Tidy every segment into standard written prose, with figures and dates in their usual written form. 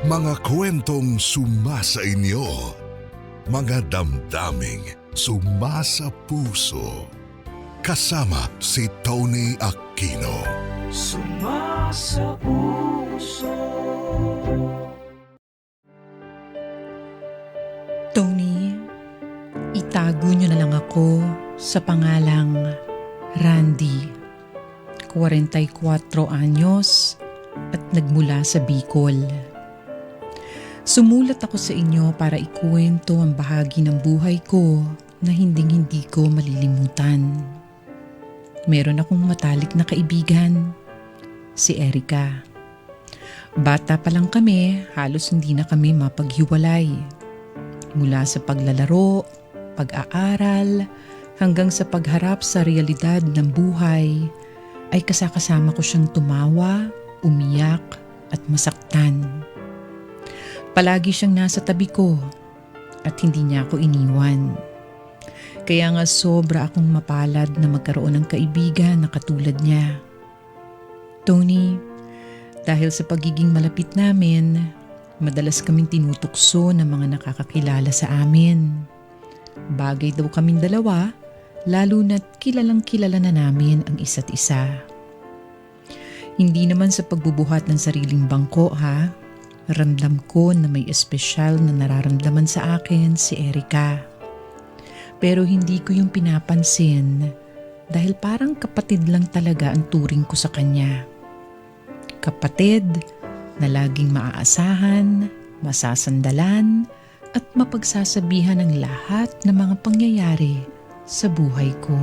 Mga kwentong sumasa inyo, mga damdaming sumasa puso. Kasama si Tony Aquino. Sumasa puso. Tony, itago niyo na lang ako sa pangalang Randy. 44 anyos at nagmula sa Bicol. Sumulat ako sa inyo para ikuwento ang bahagi ng buhay ko na hinding-hindi ko malilimutan. Meron akong matalik na kaibigan, si Erica. Bata pa lang kami, halos hindi na kami mapaghiwalay. Mula sa paglalaro, pag-aaral, hanggang sa pagharap sa realidad ng buhay, ay kasakasama ko siyang tumawa, umiyak at masaktan. Palagi siyang nasa tabi ko at hindi niya ako iniwan. Kaya nga sobra akong mapalad na magkaroon ng kaibigan na katulad niya. Tony, dahil sa pagiging malapit namin, madalas kaming tinutukso ng mga nakakakilala sa amin. Bagay daw kaming dalawa, lalo na't kilalang kilala na namin ang isa't isa. Hindi naman sa pagbubuhat ng sariling bangko ha. Ramdam ko na may espesyal na nararamdaman sa akin si Erica. Pero hindi ko yung pinapansin dahil parang kapatid lang talaga ang turing ko sa kanya. Kapatid na laging maaasahan, masasandalan at mapagsasabihan ng lahat ng mga pangyayari sa buhay ko.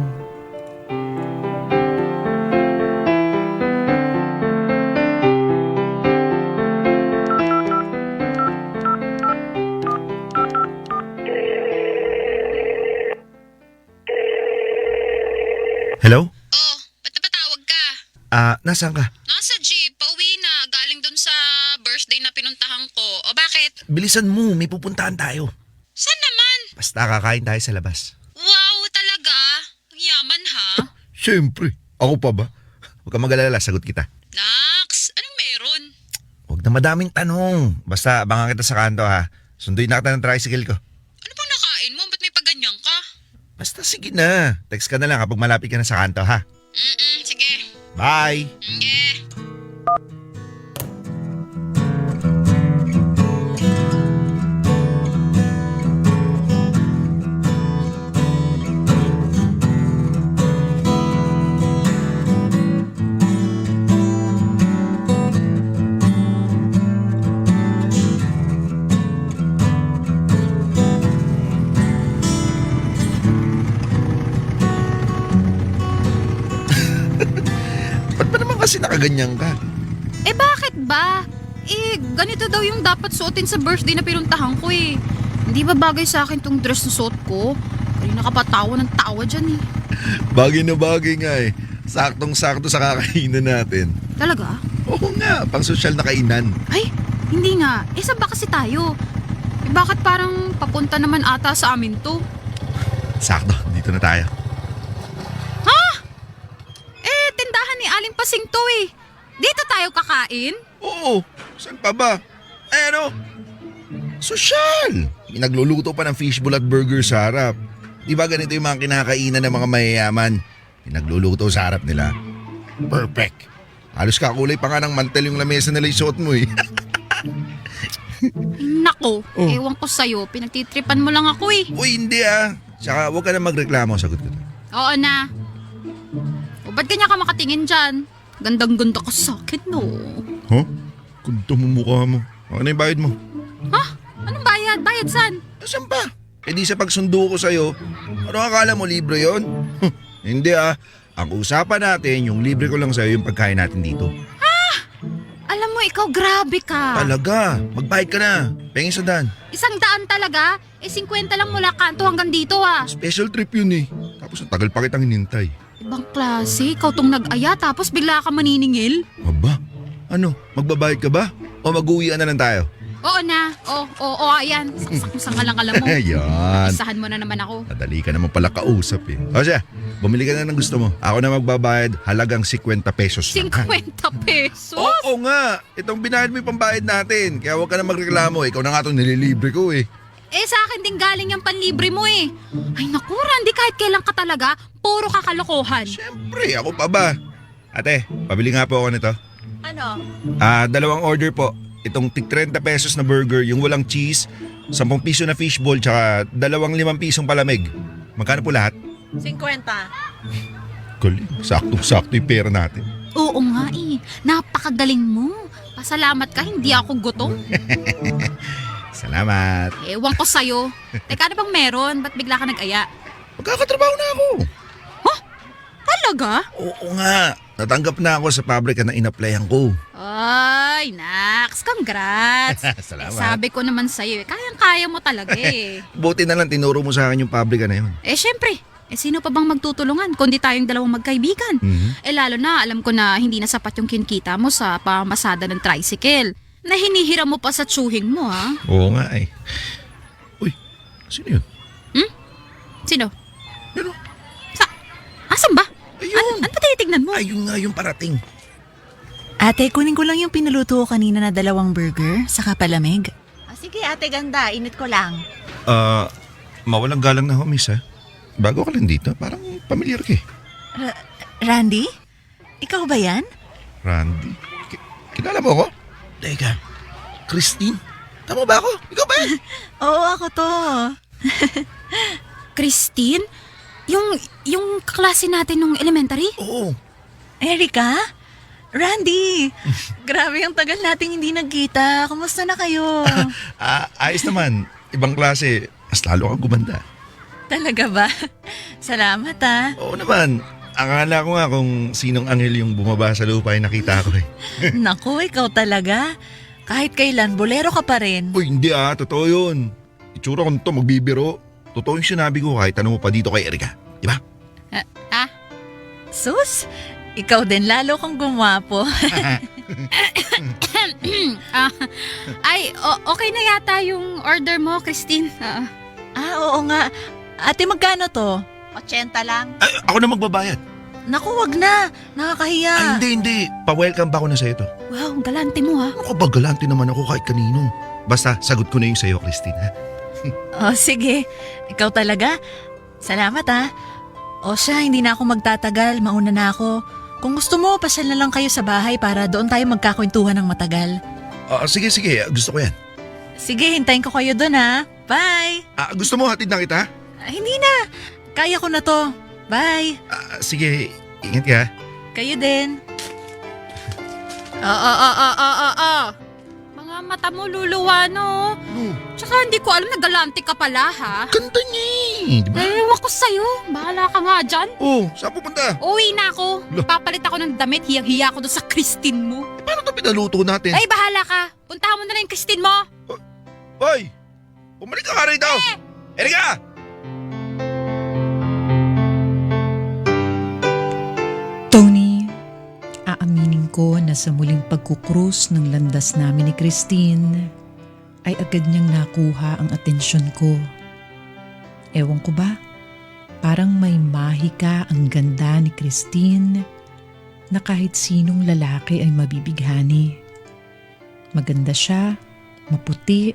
Hello? Oh, ba't napatawag ka? Nasaan ka? Nasa jeep, pauwi na. Galing dun sa birthday na pinuntahan ko. O bakit? Bilisan mo, may pupuntahan tayo. Saan naman? Basta kakain tayo sa labas. Wow, talaga? Ang yaman ha? Siyempre, ako pa ba? Huwag kang mag-alala, sagot kita. Nax, anong meron? Huwag na madaming tanong. Basta abangan kita sa kanto ha. Sunduin na kita ng tricycle ko. Ano bang nakain mo? Ba't may paganyan ka? Basta sige na. Text ka na lang kapag malapit ka na sa kanto ha. Sige. Bye! Yeah. Ba't ba naman kasi nakaganyan ka? Eh bakit ba? Ganito daw yung dapat suotin sa birthday na pinuntahan ko eh. Hindi ba bagay sa akin tong dress na suot ko? Kanina ka pa tawa ng tawa dyan eh. Bagay na bagay nga eh. Saktong-sakto sa kakainan natin. Talaga? Oo nga, pang sosyal na kainan. Ay, hindi nga. Saan ba kasi tayo? Bakit parang papunta naman ata sa amin to? Sakto, dito na tayo. Tindahan ni Aling Pasing to eh. Dito tayo kakain? Oo, saan pa ba? Sosyal! May nagluluto pa ng fishbowl at burger sa harap. Di ba ganito yung mga kinakainan ng mga mayayaman? May nagluluto sa harap nila. Perfect! Halos kakulay pa nga ng mantel yung lamesa nila isuot mo eh. Nako, ewan ko sa'yo. Pinagtitripan mo lang ako eh. Uy, hindi ah. Tsaka huwag ka na magreklamo, sagot ko. Oo na. O ba't kanya ka makatingin dyan? Gandang-ganda ka sa akin no. Huh? Ganda mo mukha mo. Ano yung bayad mo? Ha? Anong bayad? Bayad saan? Saan pa? Eh di sa pagsundo ko sa'yo. Ano akala mo, libre yon? Hindi ah. Ang usapan natin, yung libre ko lang sa'yo yung pagkain natin dito. Alam mo, ikaw grabe ka. Talaga? Magbayad ka na. Pengis sa daan. 100 talaga? 50 lang mula kanto hanggang dito ah. Special trip yun eh. Tapos ang tagal pa kitang hinintay. Ibang klase, ikaw tong nag-aya tapos bigla ka maniningil? Aba? Ano? Magbabayad ka ba? O mag-uwian na lang tayo? Oo na. Oo, ayan. Saksak mo sa alam mo. Ayan. Isahan mo na naman ako. Madali ka naman pala kausap eh. O siya, bumili ka na ng gusto mo. Ako na magbabayad, halagang 50 pesos lang. 50 pesos? Oo! Oo nga, itong binayad mo yung pambayad natin. Kaya huwag ka na magreklamo. Ikaw na nga itong nililibre ko eh. Eh sa akin din galing yung panlibre mo eh. Ay naku, Randy, kahit kailan ka talaga, puro kakalokohan. Siyempre, ako pa ba? Ate, pabili nga po ako nito. Ano? 2 order po. Itong tig 30 pesos na burger, yung walang cheese, 10 piso na fishball, tsaka 5 pisong palamig. Magkano po lahat? 50. Galing, saktong-sakto yung pera natin. Oo nga eh, napakagaling mo. Pasalamat ka, hindi ako gutom. Salamat. Ewan ko sa'yo. Teka, ano bang meron? Ba't bigla ka nag-aya? Magkakatrabaho na ako. Talaga? Oo nga, natanggap na ako sa pabrika na in-applyan ko. Ay, Nax, congrats. Salamat. Sabi ko naman sa'yo, kayang-kaya mo talaga eh. Buti na lang tinuro mo sa akin yung pabrika na yun. Syempre, sino pa bang magtutulungan kundi tayong dalawang magkaibigan? Lalo na, alam ko na hindi na sapat yung kinkita mo sa pamasada ng tricycle. Na hinihiram mo pa sa tsuhing mo, ha? Oo nga eh. Uy, sino yun? Sino? Yun o. Asan ba? Ayun. Ano ba tinitignan mo? Ayun nga yung parating. Ate, kunin ko lang yung pinuluto ko kanina na 2 burger, saka palamig. Sige ate ganda, init ko lang. Mawalang galang na homies ha. Bago ka lang dito, parang pamilyar ka eh. Randy? Ikaw ba yan? Randy? Kilala mo ako? Teka, Christine? Tama ba ako? Ikaw ba yan? Oo, ako to. Christine? Yung kaklase natin nung elementary? Oo. Erica? Randy! Grabe ang tagal nating hindi nagkita. Kumusta na kayo? Ayos naman. Ibang klase. Mas lalo kang gumanda. Talaga ba? Salamat ah. Oo naman. Akala ko nga kung sinong anghel yung bumaba sa lupa yung nakita ko eh. Naku, ikaw talaga. Kahit kailan, bolero ka pa rin. Uy, hindi totoo yun. Itsura ko nito, magbibiro. Totoo yung sinabi ko kahit ano mo pa dito kay Erica. Diba? Sus, ikaw din lalo kang gumwapo. Okay na yata yung order mo, Christine. Oo nga. Ate, magkano to? 80 lang. Ay, ako na magbabayad. Naku, wag na. Nakakahiya. Ay, hindi. Pa-welcome ba ako na sa'yo to? Wow, ang galante mo ha. Ano ka ba? Galante naman ako kahit kanino. Basta, sagot ko na yung sa'yo, Christine, ha? Oh, sige. Ikaw talaga. Salamat ah. O siya, hindi na ako magtatagal. Mauna na ako. Kung gusto mo, pasyal na lang kayo sa bahay para doon tayo magkakwentuhan ng matagal. Sige. Gusto ko yan. Sige, hintayin ko kayo doon ha. Bye! Gusto mo hatid na kita? Hindi na. Kaya ko na to. Bye! Sige, ingat ka. Kayo din. Mga mata mo luluwa, no? Tsaka hindi ko alam na galante ka pala, ha? Ganda niya eh, di ba? Ewan ko sa'yo. Bahala ka nga dyan. Saan pupunta? Uwi na ako. Lo. Papalit ako ng damit. Hiyang-hiya ako doon sa Christine mo. Paano ito pinaluto natin? Ay, bahala ka. Puntahan mo na lang yung Christine mo. Hoy! Bumalik ka rito! Erika! Tony, aaminin ko na sa muling pagkukrus ng landas namin ni Christine, ay agad niyang nakuha ang atensyon ko. Ewan ko ba, parang may mahika ang ganda ni Christine na kahit sinong lalaki ay mabibighani. Maganda siya, maputi,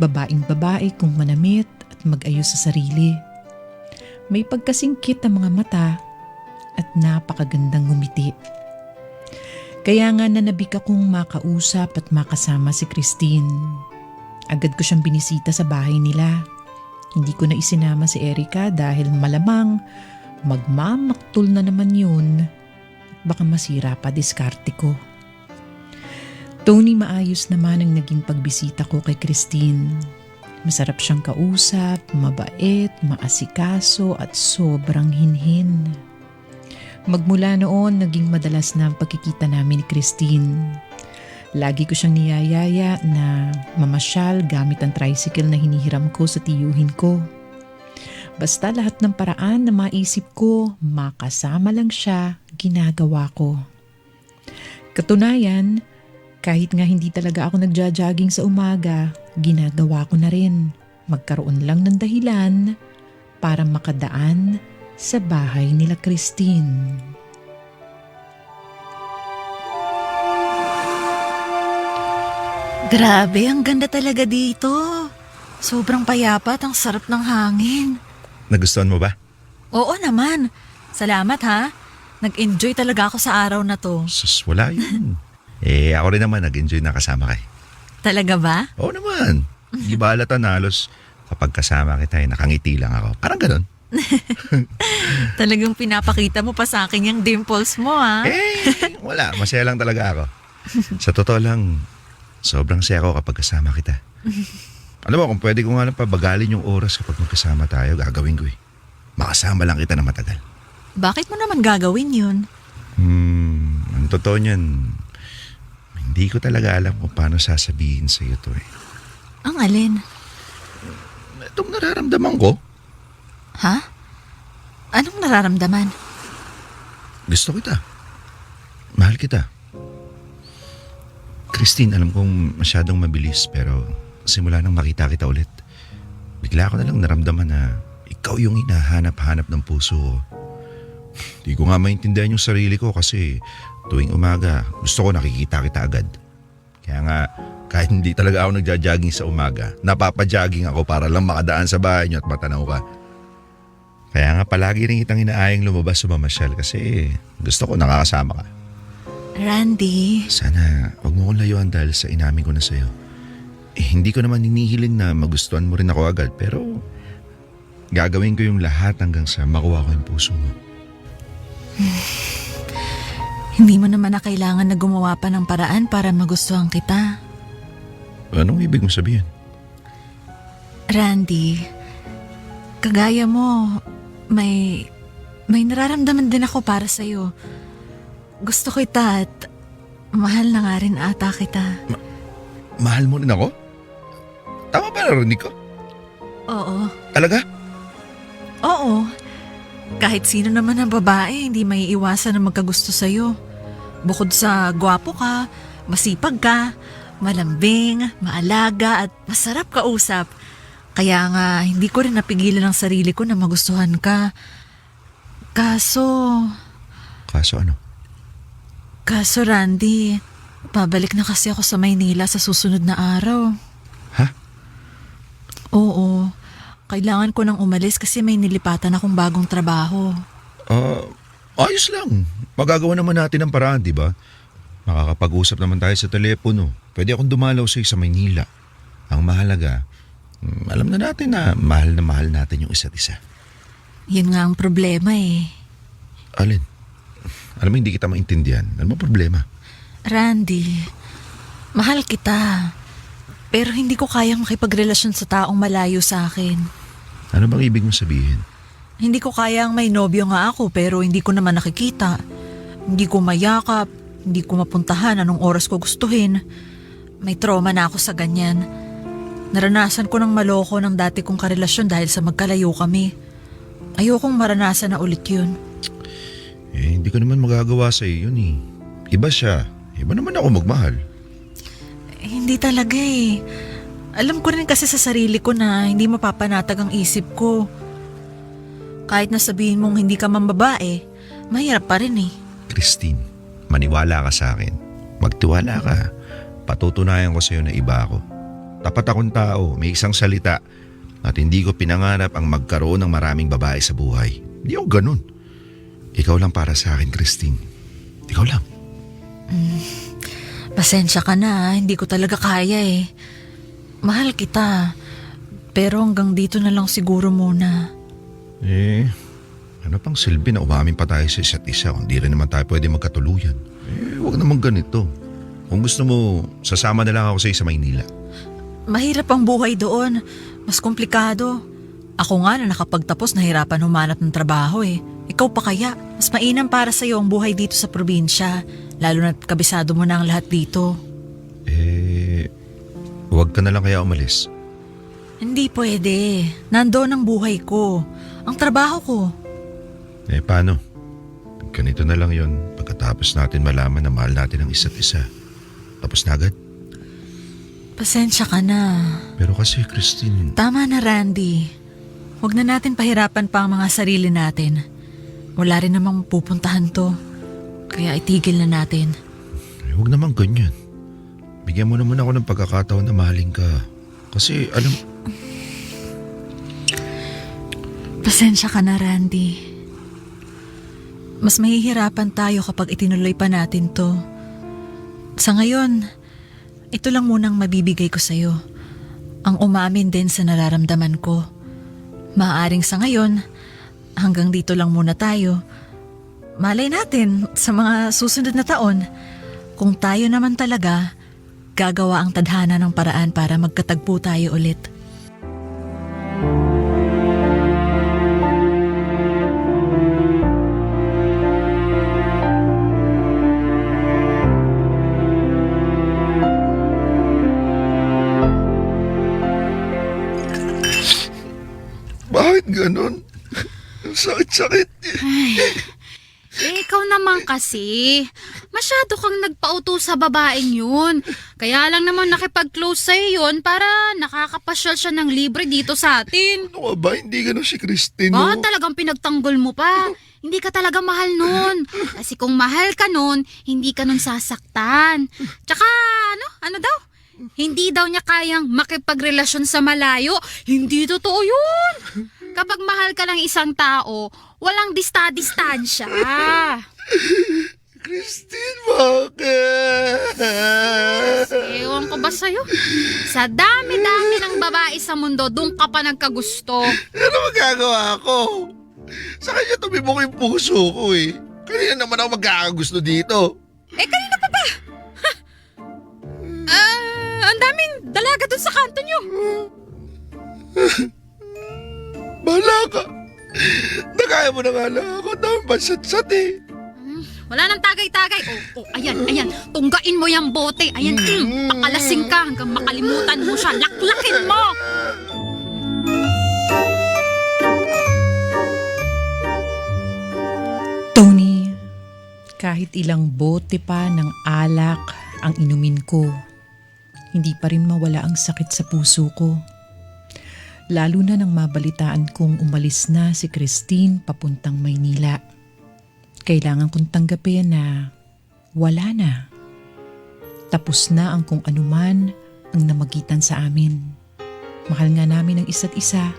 babaeng babae kung manamit at mag-ayos sa sarili. May pagkasingkit ang mga mata at napakagandang ngumiti. Kaya nga nanabik akong makausap at makasama si Christine. Agad ko siyang binisita sa bahay nila. Hindi ko na isinama si Erica dahil malamang magmamaktol na naman yun. Baka masira pa diskarte ko. Tony, maayos naman ang naging pagbisita ko kay Christine. Masarap siyang kausap, mabait, maasikaso at sobrang hinhin. Magmula noon, naging madalas na ang pagkikita namin ni Christine. Lagi ko siyang niyayaya na mamasyal gamit ang tricycle na hinihiram ko sa tiyuhin ko. Basta lahat ng paraan na maisip ko, makasama lang siya, ginagawa ko. Katunayan, kahit nga hindi talaga ako nagja-jogging sa umaga, ginagawa ko na rin. Magkaroon lang ng dahilan para makadaan sa bahay nila Christine. Grabe, ang ganda talaga dito. Sobrang payapa at ang sarap ng hangin. Nagustuhan mo ba? Oo naman. Salamat ha. Nag-enjoy talaga ako sa araw na to. Sus, wala yun. Ako rin naman nag-enjoy na kasama kay. Talaga ba? Oo naman. Di ba halata na halos kapag kasama kita nakangiti lang ako. Parang ganun. Talagang pinapakita mo pa sa akin yung dimples mo ha. Wala. Masaya lang talaga ako. Sa totoo lang, sobrang saya ko kapag kasama kita. Alam mo, kung pwede ko nga lang pabagalin yung oras kapag magkasama tayo, gagawin ko eh. Makasama lang kita na matagal. Bakit mo naman gagawin yun? Ang totoo niyan, hindi ko talaga alam kung paano sasabihin sa iyo to eh. Ang alin? Itong nararamdaman ko, Ha? Anong nararamdaman? gusto kita. Mahal kita. Christine, alam kong masyadong mabilis pero simula nang makita kita ulit, bigla ko na lang naramdaman na ikaw yung hinahanap-hanap ng puso ko. Di ko nga maintindihan yung sarili ko kasi tuwing umaga gusto ko nakikita kita agad. Kaya nga kahit hindi talaga ako nagja-jogging sa umaga, napapa-jogging ako para lang makadaan sa bahay niyo at matanaw ka. Kaya nga palagi rin kitang inaayang lumabas sa mamasyal kasi gusto ko nakakasama ka. Randy, Sana wag mo kong layuan dahil sa inamin ko na sa'yo. Hindi ko naman hinihilin na magustuhan mo rin ako agad pero gagawin ko yung lahat hanggang sa makuha ko yung puso mo. hindi mo naman na kailangan na gumawa pa ng paraan para magustuhan kita. Anong ibig mo sabihin? Randy, kagaya mo, may nararamdaman din ako para sa'yo. Gusto kita at mahal na nga rin ata kita. Mahal mo rin ako? Tama ba narinig ko? Oo. Talaga? Oo. Kahit sino naman ang babae, hindi may iwasan na magkagusto sa'yo. Bukod sa gwapo ka, masipag ka, malambing, maalaga at masarap kausap. Kaya nga, hindi ko rin napigilan ang sarili ko na magustuhan ka. Kaso ano? Kaso Randy, pabalik na kasi ako sa Maynila sa susunod na araw. Ha? Oo. Kailangan ko nang umalis kasi may nilipatan akong bagong trabaho. Ayos lang. Magagawa naman natin ang paraan, di ba? Makakapag-usap naman tayo sa telepono. Pwede akong dumalaw sa Maynila. Ang mahalaga, alam na natin na mahal natin yung isa't isa. Yun nga ang problema eh. Alin? Alam mo, hindi kita maintindihan. Ano mo problema? Randy, mahal kita. Pero hindi ko kayang makipagrelasyon sa taong malayo sa akin. Ano bang ibig mo sabihin? Hindi ko kayang may nobyo nga ako pero hindi ko naman nakikita. Hindi ko mayakap, hindi ko mapuntahan anong oras ko gustuhin. May trauma na ako sa ganyan. Naranasan ko ng maloko ng dati kong karelasyon dahil sa magkalayo kami. Ayokong maranasan na ulit yun. Hindi ko naman magagawa sa iyo yun eh. Iba siya. Iba naman ako magmahal. Hindi talaga eh. Alam ko rin kasi sa sarili ko na hindi mapapanatag ang isip ko. Kahit na sabihin mong hindi ka man babae, mahirap pa rin eh. Christine, maniwala ka sa akin. Magtiwala ka. Patutunayan ko sa iyo na iba ako. Tapat akong tao, may isang salita at hindi ko pinangarap ang magkaroon ng maraming babae sa buhay. Hindi ako ganun. Ikaw lang para sa akin, Christine. Ikaw lang. Pasensya ka na, hindi ko talaga kaya eh. Mahal kita, pero hanggang dito na lang siguro muna. Ano pang silbi na umamin pa tayo sa isa't isa kung di rin naman tayo pwede magkatuluyan? Huwag naman ganito. Kung gusto mo, sasama na lang ako sa Maynila. Mahirap ang buhay doon, mas komplikado. Ako nga na nakapagtapos nahirapan humanap ng trabaho eh. Ikaw pa kaya, mas mainam para sa'yo ang buhay dito sa probinsya, lalo na't kabisado mo na ang lahat dito. Huwag ka na lang kaya umalis. Hindi pwede. Nandoon ang buhay ko. Ang trabaho ko. Paano? Ganito na lang yon pagkatapos natin malaman na mahal natin ang isa't isa. Tapos na agad? Pasensya ka na. Pero kasi, Christine... Tama na, Randy. Huwag na natin pahirapan pa ang mga sarili natin. Wala rin namang pupuntahan to. Kaya itigil na natin. Huwag naman ganyan. bigyan mo naman ako ng pagkakataon na mahalin ka. Kasi Pasensya ka na, Randy. Mas mahihirapan tayo kapag itinuloy pa natin to. Sa ngayon, ito lang munang mabibigay ko sa'yo. Ang umamin din sa nararamdaman ko. Maaaring sa ngayon, hanggang dito lang muna tayo. Malay natin sa mga susunod na taon, kung tayo naman talaga, gagawa ang tadhana ng paraan para magkatagpo tayo ulit. bakit ganon? Sakit-sakit. Ikaw naman kasi. Masyado kang nagpauto sa babaeng yun. Kaya lang naman nakipag-close sa'yo yun para nakakapasyal siya ng libre dito sa atin. Ano ka ba? Hindi ganon si Christine, Bakit talagang pinagtanggol mo pa? Hindi ka talaga mahal nun. Kasi kung mahal ka nun, hindi ka nun sasaktan. Tsaka ano daw? Hindi daw niya kayang makipagrelasyon sa malayo. Hindi totoo yun. Kapag mahal ka ng isang tao, walang dista-distansya. Christine, bakit? Ewan ko ba sa'yo? Sa dami-dami ng babae sa mundo, doon ka pa nagkagusto. Ano magagawa ko? Sa kanya tumibok yung puso ko eh. Kanina naman ako magkakagusto dito. Kanina pa ba? Ang daming dalaga doon sa kanto nyo. Bahala ka. Nakaya mo na nga lang ako. Dami bansat-sat eh. Wala nang tagay-tagay. Ayan. Tunggain mo yung bote. Ayan, pakalasing ka hanggang makalimutan mo siya. Laklakin mo! Tony, kahit ilang bote pa ng alak ang inumin ko, hindi pa rin mawala ang sakit sa puso ko. Lalo na nang mabalitaan kong umalis na si Christine papuntang Maynila. Kailangan kong tanggapin na wala na. Tapos na ang kung anuman ang namagitan sa amin. Mahal nga namin ang isa't isa,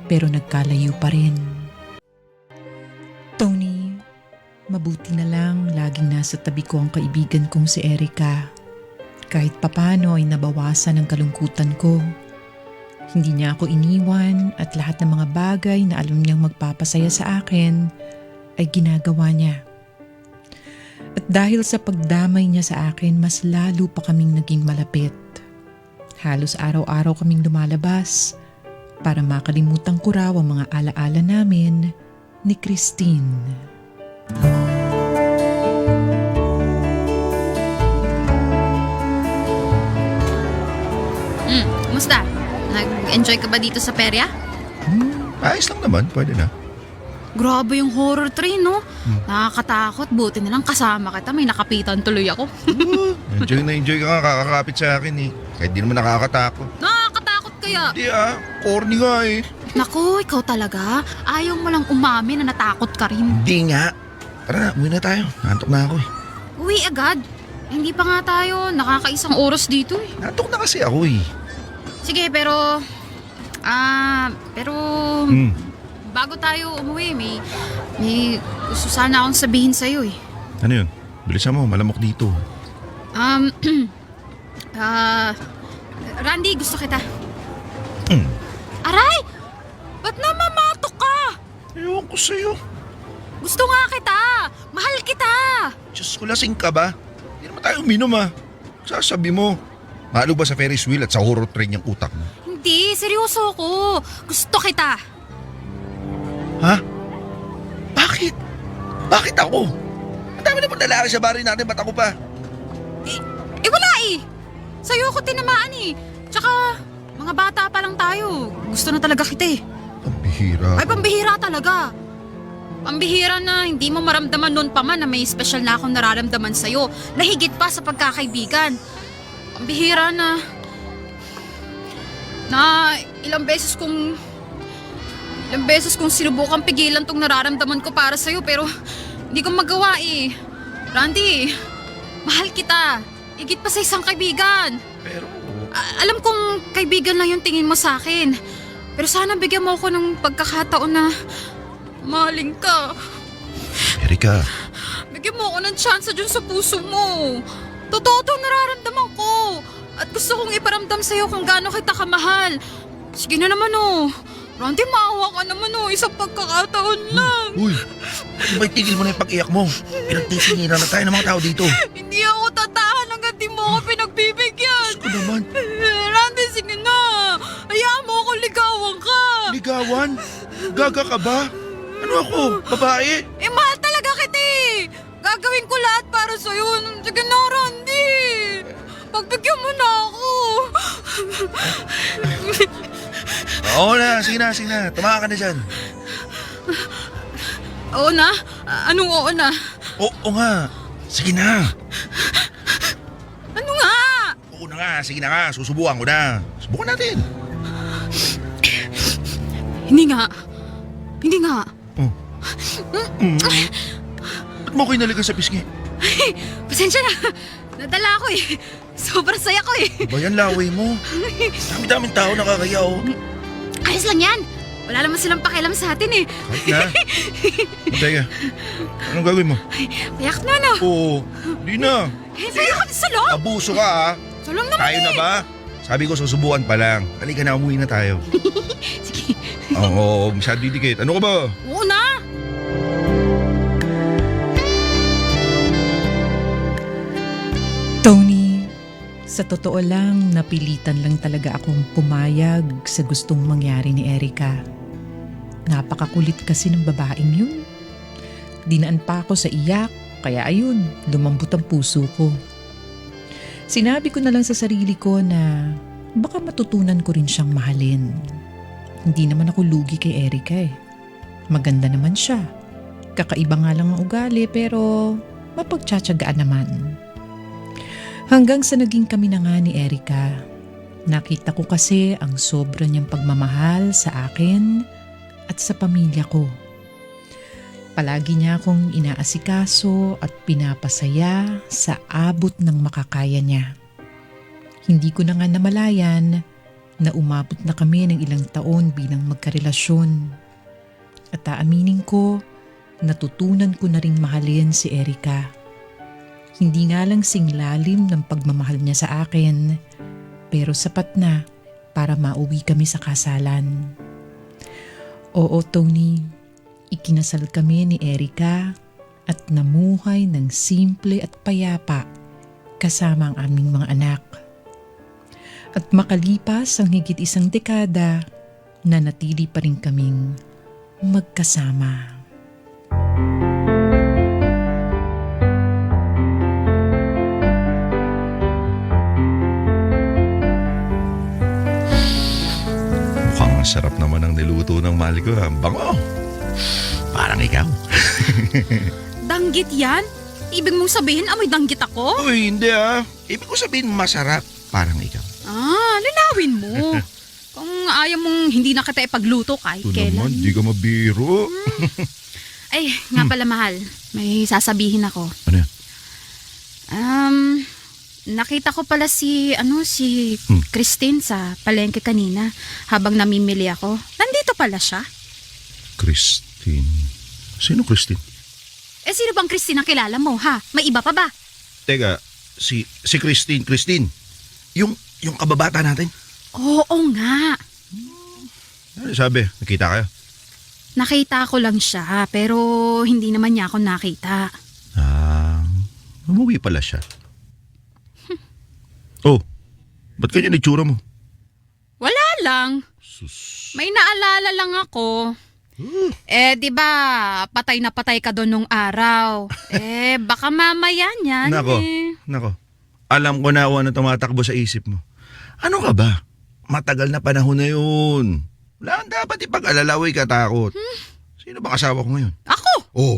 pero nagkalayo pa rin. Tony, mabuti na lang laging nasa tabi ko ang kaibigan kong si Erica. Kahit papano ay nabawasan ang kalungkutan ko. Hindi niya ako iniwan at lahat ng mga bagay na alam niyang magpapasaya sa akin ay ginagawa niya. At dahil sa pagdamay niya sa akin, mas lalo pa kaming naging malapit. Halos araw-araw kaming lumalabas para makalimutan ko raw ang mga alaala namin ni Christine. Kumusta? Nag-enjoy ka ba dito sa perya? Ayos lang naman. Pwede na. Grabe yung horror train, no? Nakakatakot. Buti na lang kasama kita. May nakapitan tuloy ako. Enjoy na enjoy ka nga. Kakakapit sa akin eh. Kahit di naman nakakatakot. Nakakatakot kaya? Hindi corny nga eh. Naku, ikaw talaga. Ayaw mo lang umamin na natakot ka rin. Hindi nga. Tara na, uwi na tayo. Nantok na ako eh. Uwi agad. Hindi pa nga tayo. Nakakaisang oras dito eh. Nantok na kasi ako eh. Sige, pero bago tayo umuwi, may gusto sana akong sabihin sa'yo eh. Ano yun? Bilisan mo, malamok dito. Randy, gusto kita. Hmm. Aray! Ba't namamatok ka? Ewan ko sa'yo. Gusto nga kita! Mahal kita! Diyos ko, lasing ka ba? Hindi naman tayo uminom Sasabi mo. Mahalo ba sa Ferris wheel at sa horror train yung utak mo? Hindi, seryoso ako. Gusto kita. Ha? Bakit? Bakit ako? Ang dami naman lalaki sa bahay natin, ba't ako pa? Wala eh. Sa'yo ako tinamaan eh. Tsaka, mga bata pa lang tayo. Gusto na talaga kita eh. Pambihira. Ay, pambihira talaga. Pambihira na hindi mo maramdaman noon pa man na may special na akong nararamdaman sa'yo. Nahigit pa sa pagkakaibigan. Pambihira na ilang beses kong sinubukang pigilan tong nararamdaman ko para sa'yo pero hindi ko magawa eh. Randy, mahal kita. Higit pa sa isang kaibigan. Pero, Alam kong kaibigan lang yung tingin mo sa akin. Pero sana bigyan mo ako ng pagkakataon na mahalin ka. Erika, Bigyan mo ako ng tsansa dyan sa puso mo. Totoo itong nararamdaman ko. At gusto kong iparamdam sa'yo kung gaano kita kamahal. Sige na naman oh. Randy, maawa ka naman oh. Isang pagkakataon lang. uy, pwede ba itigil mo na yung pag-iyak mo? Pinagtisingiran na tayo ng mga tao dito. Hindi ako tatahan hanggang di mo ako pinagbibigyan. Ano naman? Randy, sige na. Hayaan mo ako ligawan ka. Ligawan? Gaga ka ba? Ano ako? Babae? Eh, mahal talaga kita eh. Gagawin ko lahat para sa'yo. Sige na, Randy. Pagbigyan mo na ako. Oo na, sige na, sige na. Tumakas ka na dyan. Oo na? Anong oo na? Oo nga. Sige na. Ano nga? Oo na nga, sige na nga. Susubukan ko na. Subukan natin. Hindi nga. Hindi nga. Ba't mo ko inalikan sa pisngi? Pasensya na. Nadala ako eh. Sobrang saya ko eh. Ba yan, laway mo? Dami-daming tao nakakaya oh. Ayos lang yan. Wala naman silang pakialam sa atin eh. Kahit na. Teka, anong gagawin mo? Payak na no. Oo, di na. Eh, payak ka sa loob. Abuso ka ha. Sa loob naman Tayo na eh. ba? Sabi ko susubukan pa lang. Halika na, umuwi na tayo. Sige. Oo, masyado didikit. Ano ka ba? Oo na. Tony, sa totoo lang, napilitan lang talaga akong pumayag sa gustong mangyari ni Erika. Napakakulit kasi ng babaeng yun. Dinaan pa ako sa iyak, kaya ayun, lumambot ang puso ko. Sinabi ko na lang sa sarili ko na baka matutunan ko rin siyang mahalin. Hindi naman ako lugi kay Erika eh. Maganda naman siya. Kakaiba nga lang ang ugali pero mapagtsatsagaan naman. Hanggang sa naging kami na nga ni Erika, nakita ko kasi ang sobra niyang pagmamahal sa akin at sa pamilya ko. Palagi niya akong inaasikaso at pinapasaya sa abot ng makakaya niya. Hindi ko na nga namalayan na umabot na kami ng ilang taon bilang magkarelasyon. At aaminin ko, natutunan ko na ring mahalin si Erika. Hindi nga lang singlalim ng pagmamahal niya sa akin, pero sapat na para mauwi kami sa kasalan. Oo, Tony, ikinasal kami ni Erika at namuhay ng simple at payapa kasama ang aming mga anak. At makalipas ang higit isang dekada, nanatili pa rin kaming magkasama. Mukhang sarap naman ang niluto ng mahal ko. Ang bango. Parang ikaw. Danggit yan? Ibig mong sabihin amoy danggit ako? Uy, hindi ah. Ibig ko sabihin masarap. Parang ikaw. Linawin mo. Kung ayaw mong hindi na kita ipagluto kahit Ito kailan. naman, di ka mabiro. Ay, nga pala mahal. May sasabihin ako. Ano yan? Nakita ko pala si Christine sa palengke kanina habang namimili ako. Nandito pala siya. Christine. Sino Christine? Eh, sino bang Christine ang kilala mo, ha? May iba pa ba? Teka, si Christine. Christine. Yung kababata natin. Oo nga. Ano sabi? Nakita kayo? Nakita ko lang siya, pero hindi naman niya ako nakita. Umuwi pala siya. Oh, ba't ganyan itsura mo? Wala lang. Sus. May naalala lang ako. Eh, di ba, patay na patay ka doon nung araw. Eh, baka mamaya niyan Nako. Alam ko na ano tumatakbo sa isip mo. Ano ka ba? Matagal na panahon na yun. Wala kang dapat ipag-alalaway katakot. Sino bang asawa ko ngayon? Ako! Oh,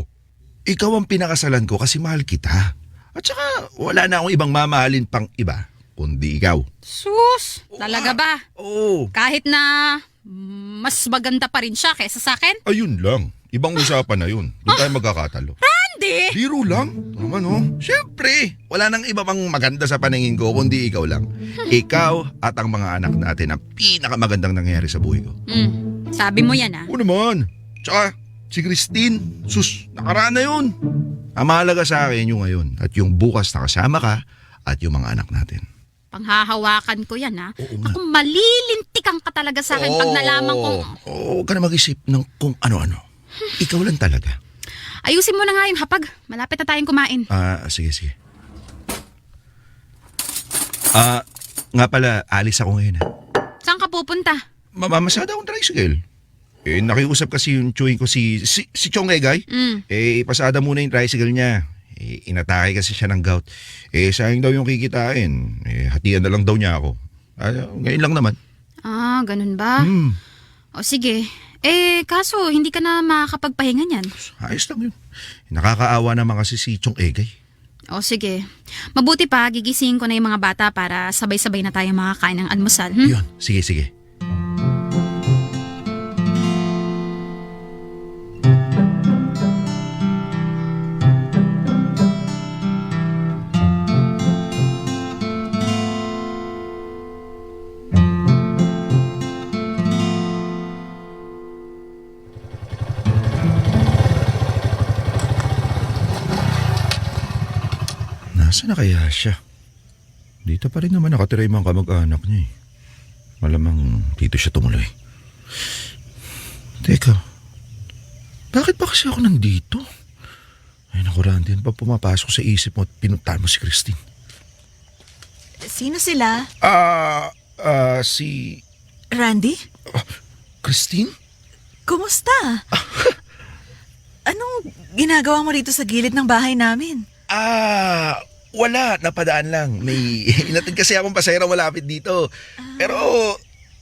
ikaw ang pinakasalan ko kasi mahal kita. At saka wala na akong ibang mamahalin pang iba, kundi ikaw. Sus! Talaga ba? Oo. Kahit na mas maganda pa rin siya kaysa sa akin? Ayun lang. Ibang usapan na yun. Doon tayo magkakatalo. Randy! hindi. Biro lang? Naman oh. Siyempre, wala nang iba pang maganda sa paningin ko kundi ikaw lang. Ikaw at ang mga anak natin ang pinakamagandang nangyari sa buhay ko. Sabi mo yan Oo naman. Tsaka, si Christine, sus, nakaraan na yun. Ang mahalaga sa akin yung ngayon at yung bukas na kasama ka at yung mga anak natin. Panghahawakan ko yan ha. Oo nga. Ako malilintikan ka talaga sa akin pag nalaman kong... Oo, huwag ka na mag-isip ng kung ano-ano. Ikaw lang talaga. Ayusin mo na nga yung hapag. Malapit na tayong kumain. Sige. Nga pala, alis ako ngayon ha. Saan ka pupunta? Mamamasada akong tricycle. Nakiusap kasi yung chewing ko si Chong Egay. Ipasada muna yung tricycle niya. Inatake kasi siya ng gout. Sayang daw yung kikitain. Hatian na lang daw niya ako. Ngayon lang naman. Ganun ba? O sige. Kaso hindi ka na makakapagpahinga niyan. Ayos lang yun. Nakakaawa naman kasi si Chong Egay. O sige. Mabuti pa, gigisingin ko na yung mga bata para sabay-sabay na tayo makakain ng almusal. Yun, sige. Nasaan na kaya siya? Dito pa rin naman nakatira yung mga kamag-anak niya eh. Malamang dito siya tumuloy. Teka, bakit ba kasi ako nandito? Ay naku Randy, ano pa pumapasok sa isip mo at pinuntahan mo si Christine? Sino sila? Si Randy? Christine? Kumusta? Anong ginagawa mo dito sa gilid ng bahay namin? Wala, napadaan lang. May inatid kasi akong pasahero malapit dito. Pero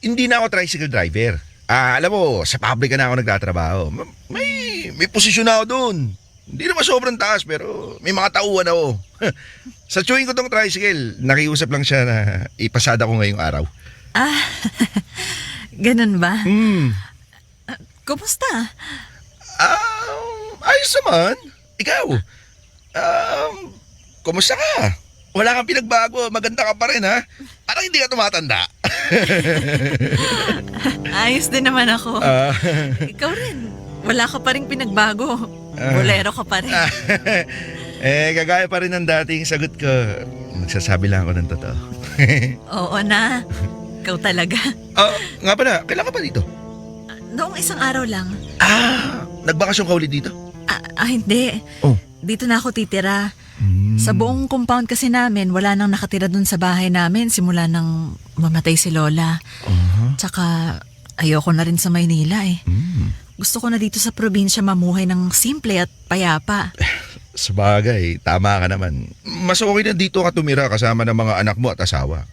hindi na ako tricycle driver. Alam mo, sa pabrika na ako nagtatrabaho. May posisyon na ako doon. Hindi naman sobrang taas pero may mga tauhan ako. Sa chewing ko tong tricycle, nakiusap lang siya na ipasada ko ngayong araw. Ganun ba? Kumusta? Ayos naman. Ikaw? Kumusta ka? Wala kang pinagbago. Maganda ka pa rin ha. Parang hindi ka tumatanda. Ayos din naman ako. Ikaw rin. Wala ka pa rin pinagbago. Bolero ka pa rin. Kagaya pa rin ng dating sagot ko. Nagsasabi lang ako ng totoo. Oo na. Ikaw talaga. Nga pala, kailan ka pa dito? Noong isang araw lang. Nagbakasyon ka ulit dito? Hindi. Oh. Dito na ako titira. Sa buong compound kasi namin, wala nang nakatira dun sa bahay namin simula nang mamatay si Lola. Tsaka ayoko na rin sa Maynila eh. Gusto ko na dito sa probinsya mamuhay ng simple at payapa. Sabagay, tama ka naman. Mas okay na dito ka tumira kasama ng mga anak mo at asawa.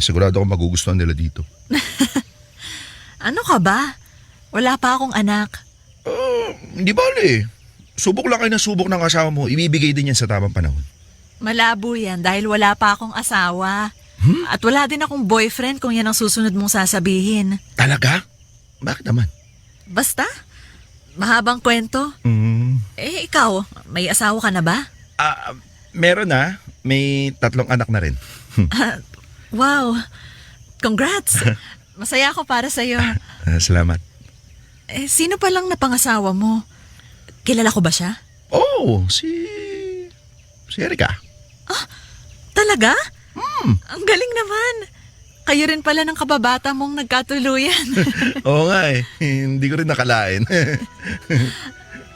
Sigurado akong magugustuhan nila dito. Ano ka ba? Wala pa akong anak. Hindi bale. Subok lang kayo ng subok ng asawa mo. Ibibigay din yan sa tamang panahon. Malabo yan dahil wala pa akong asawa. At wala din akong boyfriend kung yan ang susunod mong sasabihin. Talaga? Bakit naman? Basta, mahabang kwento. Ikaw, may asawa ka na ba? Meron na. May 3 anak na rin. Wow, congrats. Masaya ako para sa'yo. Salamat. Sino pa lang napangasawa mo? Kilala ko ba siya? Si Erika. Talaga? Ang galing naman. Kayo rin pala ng kababata mong nagkatuluyan. Oo nga eh. Hindi ko rin nakalain.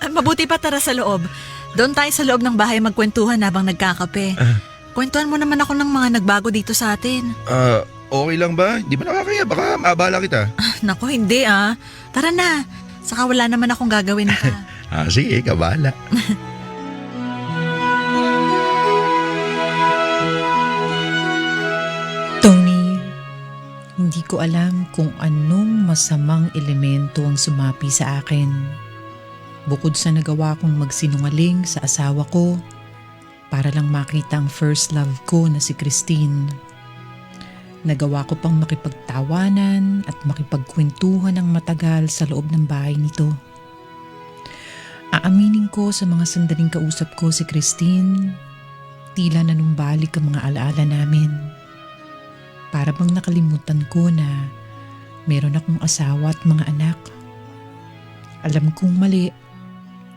Mabuti pa tara sa loob. Doon tayo sa loob ng bahay magkwentuhan habang nagkakape. Kwentuhan mo naman ako ng mga nagbago dito sa atin. Okay lang ba? Di ba nakakaya? Baka maabala kita. Naku, hindi Tara na. Saka wala naman akong gagawin pa. Sige, kabala. Tony, hindi ko alam kung anong masamang elemento ang sumapi sa akin. Bukod sa nagawa kong magsinungaling sa asawa ko para lang makita ang first love ko na si Christine. Nagawa ko pang makipagtawanan at makipagkwentuhan ng matagal sa loob ng bahay nito. Aaminin ko sa mga sandaling kausap ko si Christine, tila nanumbalik ang mga alaala namin. Para bang nakalimutan ko na meron akong asawa at mga anak. Alam kong mali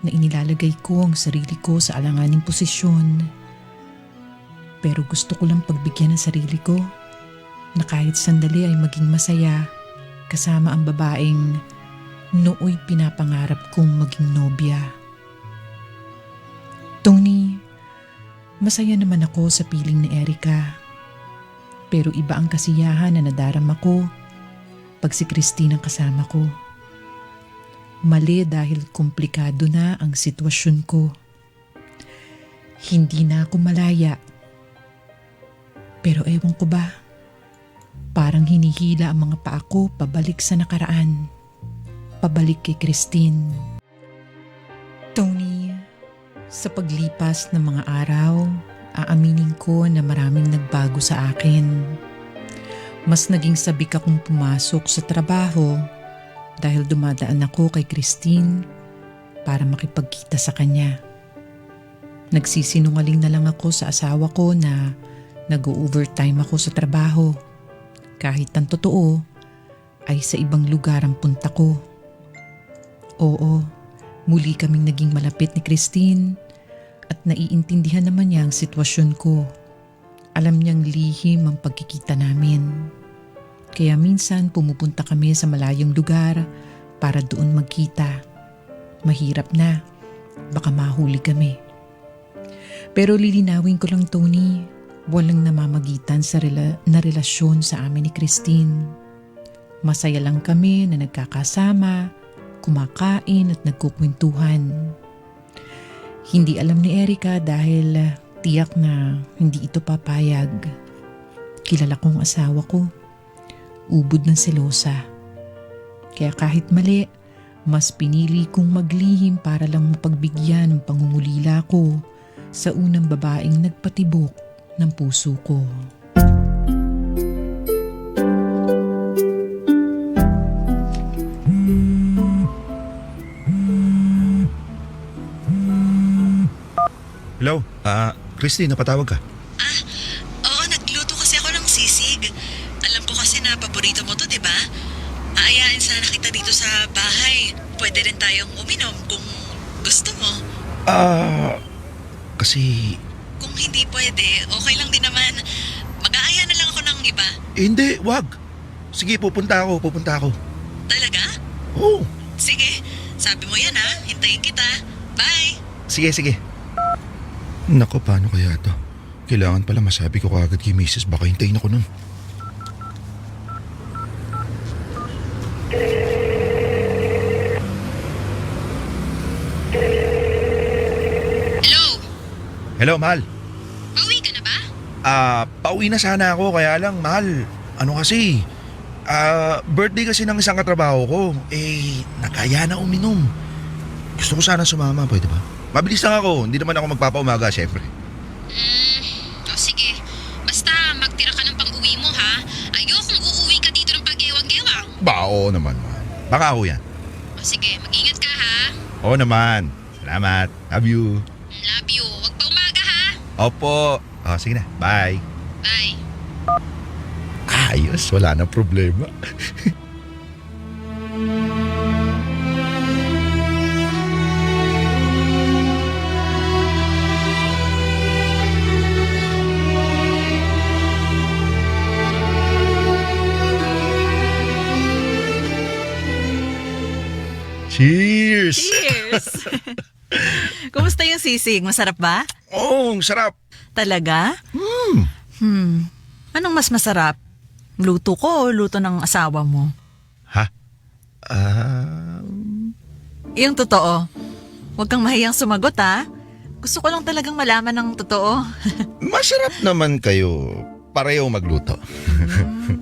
na inilalagay ko ang sarili ko sa alanganing posisyon. Pero gusto ko lang pagbigyan ng sarili ko na kahit sandali ay maging masaya kasama ang babaeng nooy pinapangarap kong maging nobya. Tony, masaya naman ako sa piling ni Erica. Pero iba ang kasiyahan na nadarama ko pag si Christine ang kasama ko. Mali dahil komplikado na ang sitwasyon ko. Hindi na ako malaya. Pero ewan ko ba, parang hinihila ang mga paa ko pabalik sa nakaraan. Pabalik kay Christine. Tony, sa paglipas ng mga araw, aaminin ko na maraming nagbago sa akin. Mas naging sabik akong pumasok sa trabaho dahil dumadaan ako kay Christine para makipagkita sa kanya. Nagsisinungaling na lang ako sa asawa ko na nag-overtime ako sa trabaho. Kahit ang totoo ay sa ibang lugar ang punta ko. Oo, muli kaming naging malapit ni Christine at naiintindihan naman niya ang sitwasyon ko. Alam niyang lihim ang pagkikita namin. Kaya minsan pumupunta kami sa malayong lugar para doon magkita. Mahirap na, baka mahuli kami. Pero lilinawin ko lang, Tony, walang namamagitan sa relasyon sa amin ni Christine. Masaya lang kami na nagkakasama, kumakain at nagkukwentuhan. Hindi alam ni Erica dahil tiyak na hindi ito papayag. Kilala kong asawa ko. Ubod ng selosa. Kaya kahit mali, mas pinili kong maglihim para lang mapagbigyan ng pangungulila ko sa unang babaeng nagpatibok ng puso ko. Hello? Christine, napatawag ka? Oo, nagluto kasi ako ng sisig. Alam ko kasi na paborito mo to, di ba? Aayain sana kita dito sa bahay. Pwede rin tayong uminom kung gusto mo. Kasi... Kung hindi pwede, okay lang din naman. Mag-aaya na lang ako ng iba. Hindi, wag. Sige, pupunta ako. Talaga? Oo. Sige, sabi mo yan ha. Hintayin kita. Bye! Sige. Nako, paano kaya to? Kailangan pala masabi ko kaagad kay Mrs. Baka hintayin ako nun. Hello, mahal. Pauwi ka na ba? Pauwi na sana ako, kaya lang, mahal. Ano kasi, birthday kasi ng isang katrabaho ko. Nakaya na uminom. Gusto ko sana sumama, pwede ba? Mabilis lang ako, hindi naman ako magpapaumaga, syempre. Sige. Basta magtira ka ng pang-uwi mo, ha? Ayokong uuwi ka dito ng pag-ewang-ewang. Oo naman, mahal. Baka ako yan. Sige, mag-ingat ka, ha? Oo naman. Salamat. Love you. Love you. Huwag pa umaga, ha? Opo. Sige na. Bye. Bye. Ayos, wala na problema. Cheers! Cheers! Kumusta yung sisig? Masarap ba? Oh, ang sarap. Talaga? Anong mas masarap? Luto ko o luto ng asawa mo? Ha? Yung totoo. Huwag kang mahiyang sumagot ha. Gusto ko lang talagang malaman ng totoo. Masarap naman kayo. Pareho magluto.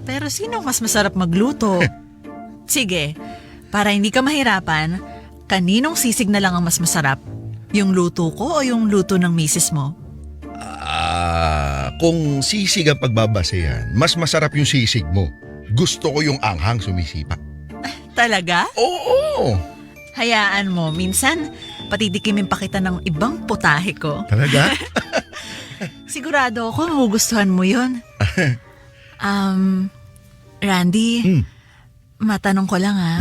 Pero sino mas masarap magluto? Sige, para hindi ka mahirapan, kaninong sisig na lang ang mas masarap? Yung luto ko o yung luto ng misis mo? Kung sisig ang pagbabasehan, mas masarap yung sisig mo. Gusto ko yung anghang sumisipa. Talaga? Oo! Hayaan mo, minsan Patidikimin pa kita ng ibang putahe ko. Talaga? Sigurado ako magugustuhan mo yun. Randy, Hmm. matanong ko lang ha.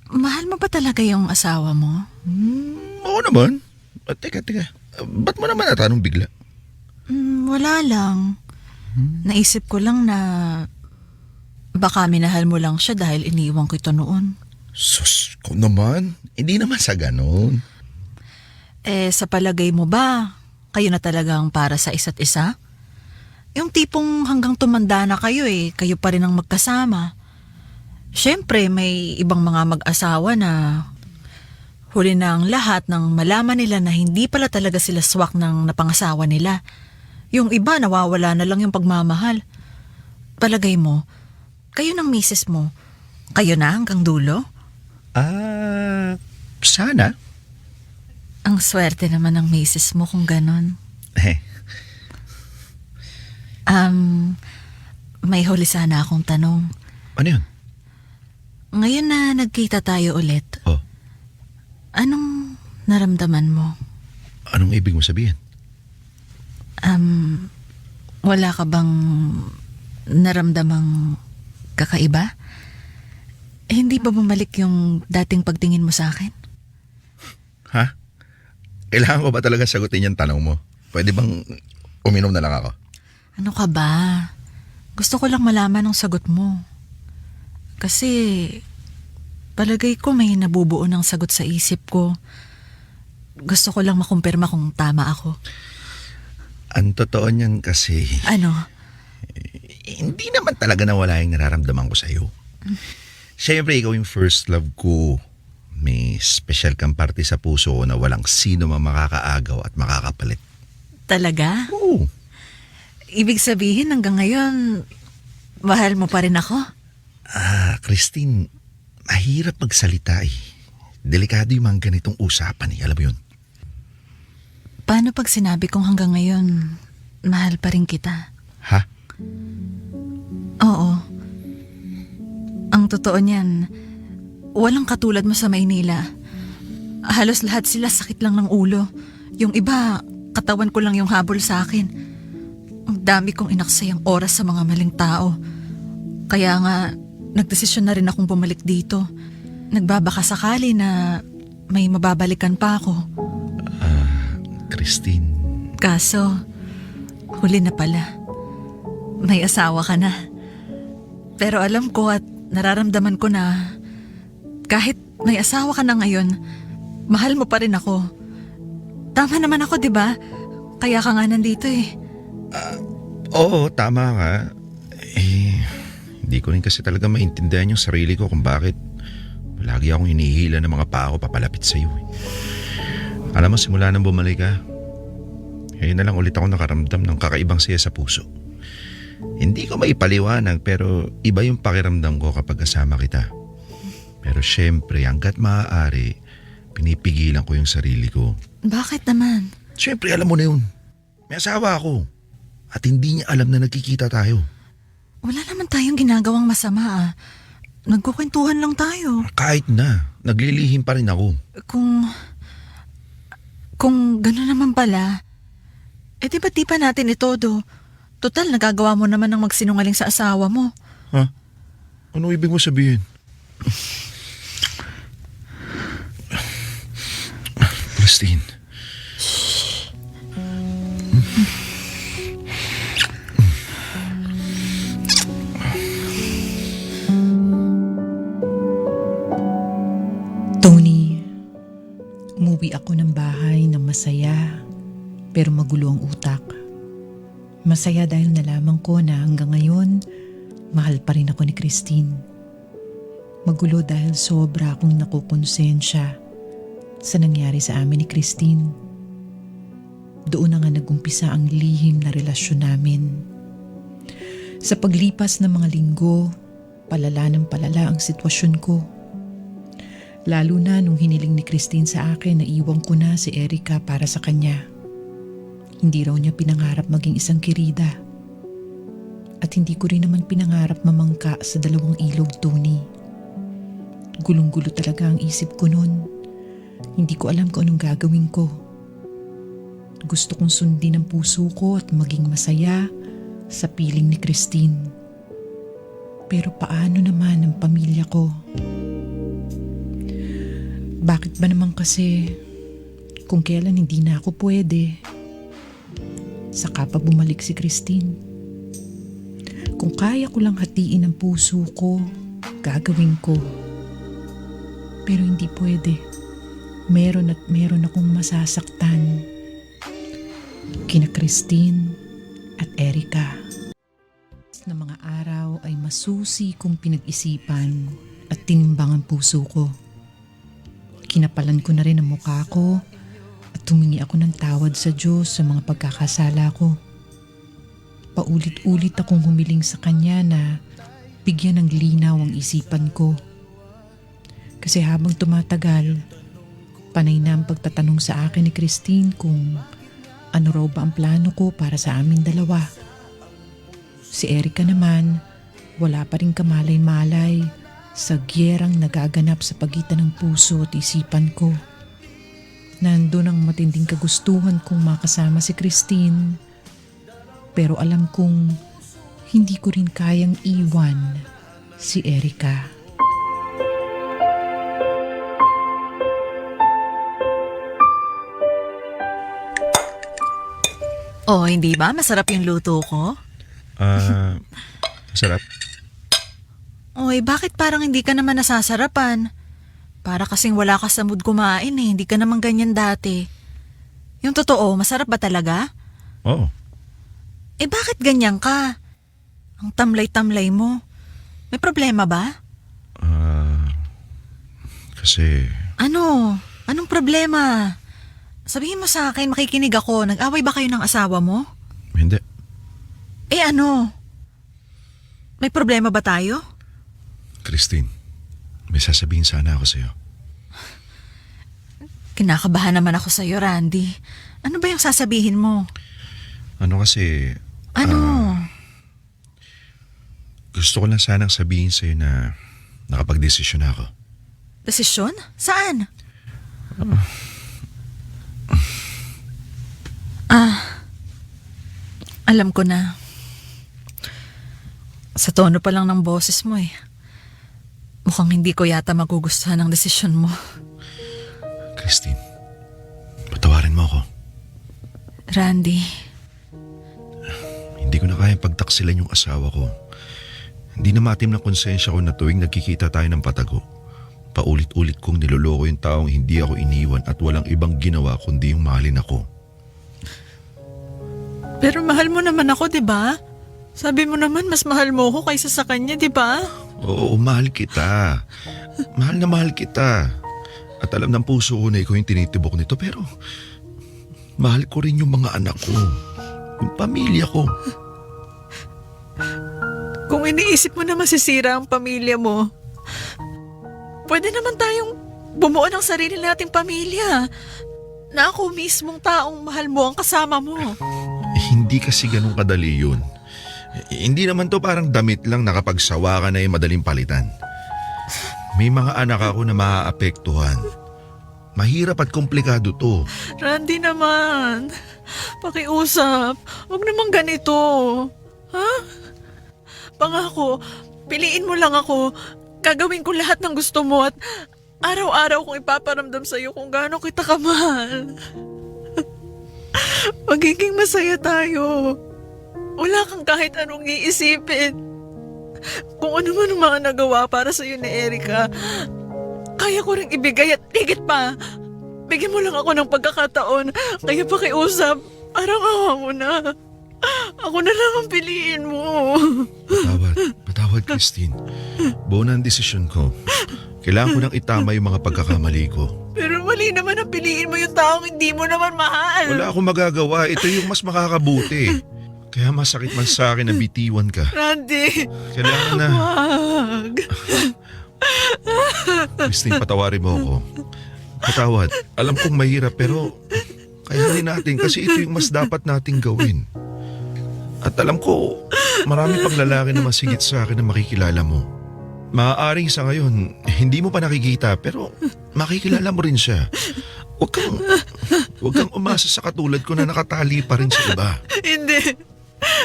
Mahal mo ba talaga yung asawa mo? Oo naman. Teka. Ba't mo naman natanong bigla? Wala lang. Naisip ko lang na baka minahal mo lang siya dahil iniwan ko ito noon. Sus, ko naman. Hindi naman sa ganon. Sa palagay mo ba, kayo na talagang para sa isa't isa? Yung tipong hanggang tumanda na kayo kayo pa rin ang magkasama. Siyempre, may ibang mga mag-asawa na huli na ang lahat nang malaman nila na hindi pala talaga sila swak ng napangasawa nila. Yung iba, nawawala na lang yung pagmamahal. Palagay mo, kayo ng misis mo, kayo na hanggang dulo? Sana. Ang swerte naman ng misis mo kung ganon. May huli sana akong tanong. Ano yun? Ngayon na nagkita tayo ulit, Oh, anong naramdaman mo? anong ibig mo sabihin? Wala ka bang naramdamang kakaiba? Hindi ba bumalik yung dating pagtingin mo sa akin? Ha? Kailangan ko ba talaga sagutin yung tanong mo? Pwede bang uminom na lang ako? Ano ka ba? Gusto ko lang malaman ang sagot mo. Kasi palagay ko may nabubuo ng sagot sa isip ko. Gusto ko lang makumpirma kung tama ako. Ang totoo niyan kasi, Ano? hindi naman talaga nawala yung nararamdaman ko sa'yo. Siyempre, ikaw yung first love ko. May special kang parte sa puso ko na walang sino mang makakaagaw at makakapalit. Talaga? Oo. Ibig sabihin hanggang ngayon, mahal mo pa rin ako? Christine, mahirap magsalita eh. Delikado yung mga ganitong usapan eh, alam mo yun? Paano pag sinabi kong hanggang ngayon, mahal pa rin kita? Ha? Oo. Ang totoo niyan, walang katulad mo sa Maynila. Halos lahat sila sakit lang ng ulo. Yung iba, katawan ko lang yung habol sa akin. Ang dami kong inaksayang oras sa mga maling tao. Kaya nga, nagdesisyon na rin akong bumalik dito. Nagbabaka sakali na may mababalikan pa ako. Christine, Kaso, huli na pala. May asawa ka na. Pero alam ko at nararamdaman ko na kahit may asawa ka na ngayon, mahal mo pa rin ako. Tama naman ako, di ba? Kaya ka nga nandito eh. oo, tama ka. Hindi ko rin kasi talaga maintindihan yung sarili ko kung bakit lagi akong hinihila ng mga paa ko papalapit sa iyo. Alam mo, simula nang bumalik ka, ngayon na lang ulit ako nakaramdam ng kakaibang siya sa puso. Hindi ko maipaliwanag pero iba yung pakiramdam ko kapag kasama kita. Pero syempre, hanggat maaari, pinipigilan ko yung sarili ko. Bakit naman? Syempre, alam mo na yun. May asawa ako. At hindi niya alam na nagkikita tayo. Wala naman tayong ginagawang masama. Nagkukwentuhan lang tayo. Kahit na, naglilihim pa rin ako. Kung gano'n naman pala, di ba't di pa natin itodo? Total, nagagawa mo naman ng magsinungaling sa asawa mo. Ha? Ano ibig mo sabihin? Christine. Tony, umuwi ako ng bahay ng masaya pero magulo ang utak. Masaya dahil nalaman ko na hanggang ngayon, mahal pa rin ako ni Christine. Magulo dahil sobra akong nakukonsensya sa nangyari sa amin ni Christine. Doon na nga nagumpisa ang lihim na relasyon namin. Sa paglipas ng mga linggo, palala ng palala ang sitwasyon ko. Lalo na nung hiniling ni Christine sa akin na iwan ko na si Erica para sa kanya. Hindi raw niya pinangarap maging isang kirida. At hindi ko rin naman pinangarap mamangka sa 2 ilog, Tony. Gulong-gulo talaga ang isip ko noon. Hindi ko alam kung anong gagawin ko. Gusto kong sundin ang puso ko at maging masaya sa piling ni Christine. Pero paano naman ang pamilya ko? Bakit ba naman kasi kung kailan hindi na ako pwede? Saka pa bumalik si Christine. Kung kaya ko lang hatiin ang puso ko, gagawin ko. Pero hindi pwede. Meron at meron akong masasaktan. Kina Christine at Erica. Na mga araw ay masusi kong pinag-isipan at tinimbang ang puso ko. Kinapalan ko na rin ang mukha ko at humingi ako ng tawad sa Diyos sa mga pagkakasala ko. Paulit-ulit akong humiling sa Kanya na bigyan ng linaw ang isipan ko. Kasi habang tumatagal, panay na ang pagtatanong sa akin ni Christine kung ano raw ba ang plano ko para sa aming dalawa. Si Erica naman, wala pa rin kamalay-malay sa giyerang nagaganap sa pagitan ng puso at isipan ko. Nandun ang matinding kagustuhan kong makasama si Christine, pero alam kong hindi ko rin kayang iwan si Erica. Oh, hindi ba? Masarap yung luto ko? Sarap. Oy, bakit parang hindi ka naman nasasarapan? Para kasing wala ka sa mood kumain eh. Hindi ka naman ganyan dati. Yung totoo, masarap ba talaga? Oo. Eh bakit ganyan ka? Ang tamlay-tamlay mo. May problema ba? Kasi Ano? Anong problema? Sabihin mo sa akin, makikinig ako. Nag-away ba kayo ng asawa mo? hindi. Eh ano? May problema ba tayo? Christine, may sasabihin sana ako sa'yo. Kinakabahan naman ako sa'yo, Randy. Ano ba yung sasabihin mo? Ano kasi, Ano? gusto ko lang sanang sabihin sa'yo na nakapag-desisyon na ako. Desisyon? Saan? Alam ko na. Sa tono pa lang ng boses mo eh. Mukhang hindi ko yata magugustuhan ang desisyon mo. Christine, patawarin mo ako. Randy, Hindi ko na kayang pagtaksilan yung asawa ko. Hindi na matim ng konsensya ko na tuwing nagkikita tayo ng patago. Paulit-ulit kong niloloko yung taong hindi ako iniwan at walang ibang ginawa kundi yung mahalin ako. pero mahal mo naman ako, di ba? Sabi mo naman mas mahal mo ako kaysa sa kanya, di ba? Oo, mahal kita. Mahal na mahal kita. At alam ng puso ko na ikaw yung tinitibok nito, pero mahal ko rin yung mga anak ko. Yung pamilya ko. Kung iniisip mo na masisira ang pamilya mo, pwede naman tayong bumuo ng sarili nating pamilya. Na ako mismong taong mahal mo ang kasama mo. Hindi kasi ganun kadali yun. Hindi naman to parang damit lang na kapag sawa ka na madaling palitan. May mga anak ako na maaapektuhan. Mahirap at komplikado to. Randy naman, pakiusap. Huwag naman ganito. Ha? Pangako, piliin mo lang ako. Gagawin ko lahat ng gusto mo at araw-araw kong ipaparamdam sa'yo kung gaano kita kamahal. Magiging masaya tayo. Wala kang kahit anong iisipin. Kung ano man ang mga nagawa para sa'yo ni Erica, kaya ko rin ibigay at higit pa. Bigyan mo lang ako ng pagkakataon. Kaya pakiusap, parang awa mo na. Ako na lang ang piliin mo. Patawad Christine. Buo na ang desisyon ko. Kailangan ko nang itama yung mga pagkakamali ko. Pero mali naman ang piliin mo yung taong hindi mo naman mahal. Wala akong magagawa. Ito yung mas makakabuti. Kaya masakit man sa akin na bitiwan ka. Randy, Kailangan na. wag. Christine, patawarin mo ako. Patawad. Alam kong mahirap pero kayanin natin kasi ito yung mas dapat nating gawin. At alam ko, marami pang lalaki na mas higit sa akin na makikilala mo. Maaaring sa ngayon, hindi mo pa nakikita pero makikilala mo rin siya. Huwag kang umasa sa katulad ko na nakatali pa rin sa iba. Hindi.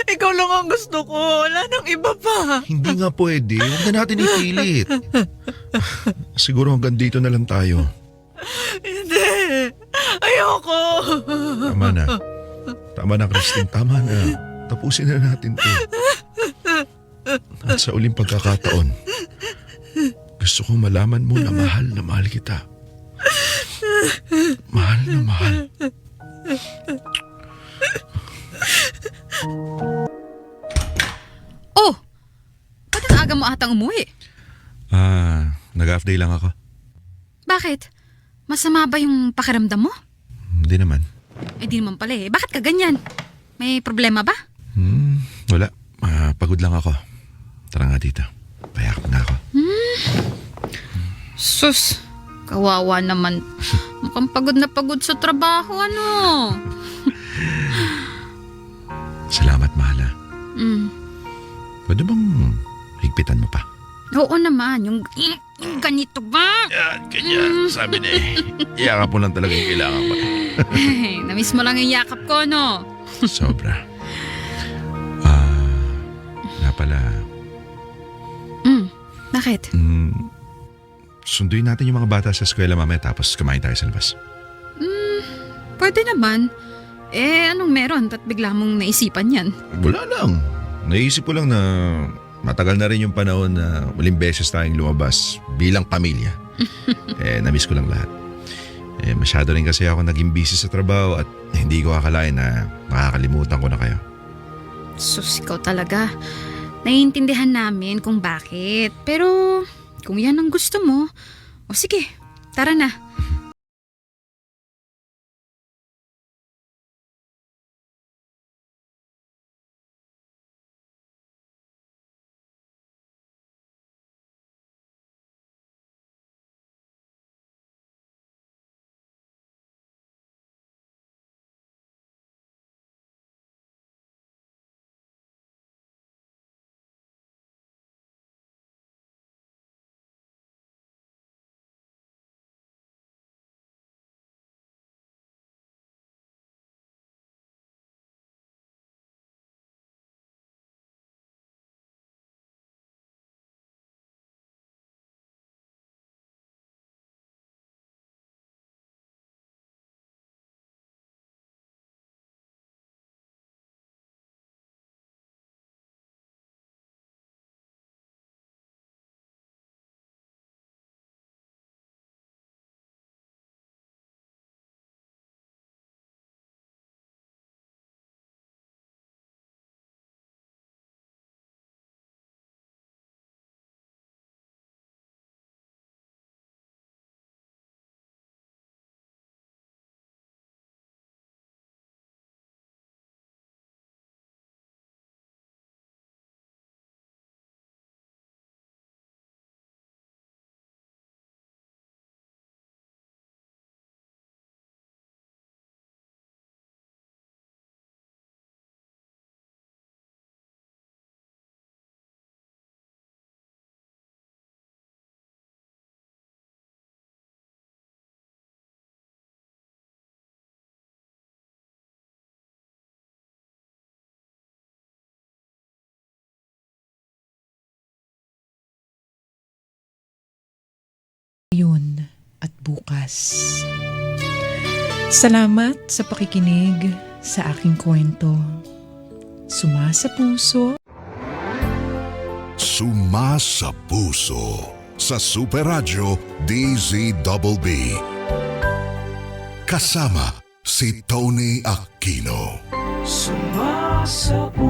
Ikaw lang ang gusto ko. Wala nang iba pa. Hindi nga pwede. Huwag na natin ipilit. Siguro hanggang dito na lang tayo. Hindi. Ayoko. Tama na, Christine. Tama na. Tapusin na natin to. At sa uling pagkakataon, gusto kong malaman mo na mahal kita. Mahal na mahal. Oh! Ba't ang aga mo atang umuwi? Nag-half day lang ako. Bakit? Masama ba yung pakiramdam mo? Hindi naman. Eh di naman pala eh. Bakit ka ganyan? May problema ba? Wala. Pagod lang ako. Tara nga dito. Payakap na ako. Sus, kawawa naman. Mukhang pagod na pagod sa trabaho, ano? Salamat, mahal. Mm. Pwede bang higpitan mo pa? Oo naman, yung ganito ba? Ganyan. Sabi na eh. Iyakap mo lang talaga yung kailangan ko. Namiss mo lang yung yakap ko, no? Sobra. Nga pala, Bakit? sunduin natin yung mga bata sa eskwela mamaya tapos kumain tayo sa labas. Pwede naman. Eh, anong meron? Ba't bigla mong naisipan yan? Wala lang. Naisip ko lang na matagal na rin yung panahon na uling beses tayong lumabas bilang pamilya. Namiss ko lang lahat. Masyado rin kasi ako naging busy sa trabaho at hindi ko akalain na makakalimutan ko na kayo. Sus, ikaw talaga. Naiintindihan namin kung bakit. Pero kung yan ang gusto mo, o sige, tara na. Yun at bukas. Salamat sa pakikinig sa aking kwento. Sumasa puso. Sumasa puso sa Super Radio DZBB. Kasama si Tony Aquino. Sumasapuso.